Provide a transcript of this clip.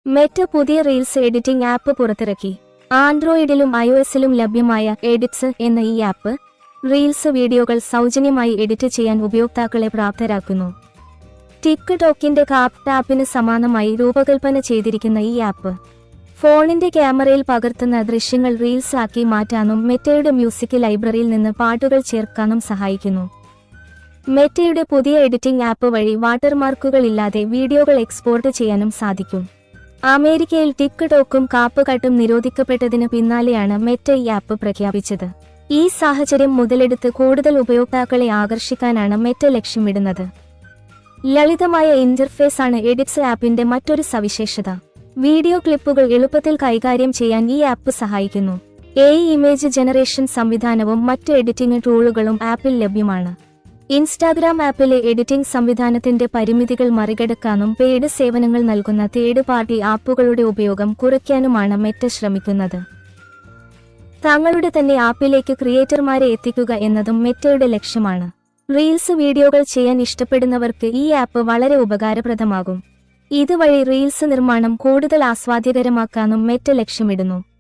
Meta പുതിയ reels editing app പുറത്തിറക്കി. ആൻഡ്രോയിഡിലും iOS-ലും ലഭ്യമായ എഡിറ്റ്സ് എന്ന ഈ ആപ്പ് റീൽസ് വീഡിയോകൾ സൗജന്യമായി എഡിറ്റ് ചെയ്യാൻ ഉപയോക്താക്കളെ പ്രാപ്തരാക്കുന്നു. ടിക്ടോക്കിന്റെ കാപ് ടാപ്പിന് സമാനമായി രൂപകൽപ്പന ചെയ്തിരിക്കുന്ന ഈ ആപ്പ് ഫോണിന്റെ ക്യാമറയിൽ പകർത്തുന്ന ദൃശ്യങ്ങൾ റീൽസ് ആക്കി മാറ്റാനും മെറ്റയുടെ മ്യൂസിക് ലൈബ്രറിയിൽ നിന്ന് പാട്ടുകൾ ചേർക്കാനും സഹായിക്കുന്നു. മെറ്റയുടെ പുതിയ എഡിറ്റിംഗ് ആപ്പ് വഴി വാട്ടർമാർക്കുകൾ ഇല്ലാതെ വീഡിയോകൾ എക്സ്പോർട്ട് ചെയ്യാനും സാധിക്കും. അമേരിക്കയിൽ ടിക്ടോക്കും കാപ്പ് കട്ടും നിരോധിക്കപ്പെട്ടതിന് പിന്നാലെയാണ് മെറ്റ ഈ ആപ്പ് പ്രഖ്യാപിച്ചത്. ഈ സാഹചര്യം മുതലെടുത്ത് കൂടുതൽ ഉപയോക്താക്കളെ ആകർഷിക്കാനാണ് മെറ്റ ലക്ഷ്യമിടുന്നത്. ലളിതമായ ഇന്റർഫേസ് ആണ് എഡിറ്റ്സ് ആപ്പിന്റെ മറ്റൊരു സവിശേഷത. വീഡിയോ ക്ലിപ്പുകൾ എളുപ്പത്തിൽ കൈകാര്യം ചെയ്യാൻ ഈ ആപ്പ് സഹായിക്കുന്നു. AI ഇമേജ് ജനറേഷൻ സംവിധാനവും മറ്റ് എഡിറ്റിംഗ് ടൂളുകളും ആപ്പിൽ ലഭ്യമാണ്. ഇൻസ്റ്റാഗ്രാം ആപ്പിലെ എഡിറ്റിംഗ് സംവിധാനത്തിന്റെ പരിമിതികൾ മറികടക്കാനും പെയ്ഡ് സേവനങ്ങൾ നൽകുന്ന തേർഡ് പാർട്ടി ആപ്പുകളുടെ ഉപയോഗം കുറയ്ക്കാനുമാണ് മെറ്റ ശ്രമിക്കുന്നത്. തങ്ങളുടെ തന്നെ ആപ്പിലേക്ക് ക്രിയേറ്റർമാരെ എത്തിക്കുക എന്നതും മെറ്റയുടെ ലക്ഷ്യമാണ്. റീൽസ് വീഡിയോകൾ ചെയ്യാൻ ഇഷ്ടപ്പെടുന്നവർക്ക് ഈ ആപ്പ് വളരെ ഉപകാരപ്രദമാകും. ഇതുവഴി റീൽസ് നിർമ്മാണം കൂടുതൽ ആസ്വാദ്യകരമാക്കാനും മെറ്റ ലക്ഷ്യമിടുന്നു.